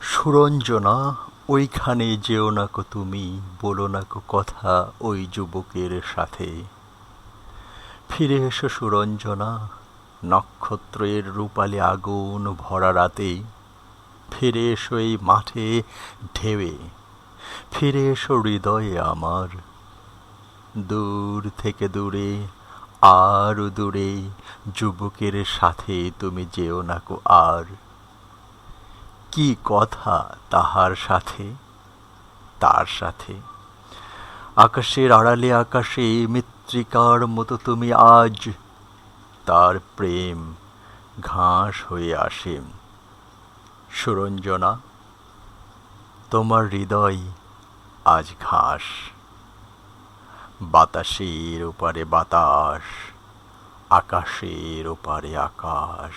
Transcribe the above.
সুরঞ্জনা, ওইখানে যেও না কো তুমি, বলো না কো কথা ওই যুবকের সাথে। ফিরে এসো সুরঞ্জনা, নক্ষত্রের রূপালি আগুন ভরা রাতে। ফিরে এসো এই মাঠে ঢেউয়ে, ফিরে এসো হৃদয়ে আমার। দূর থেকে দূরে, আরও দূরে, যুবকের সাথে তুমি যেও না কো আর। কি কথা তাহার সাথে, তার সাথে। আকাশের আড়ালে আকাশে মৃত্তিকার মতো তুমি আজ। তার প্রেম ঘাস হয়ে আসে। সুরঞ্জনা, তোমার হৃদয় আজ ঘাস। বাতাসের ওপারে বাতাস, আকাশের ওপারে আকাশ।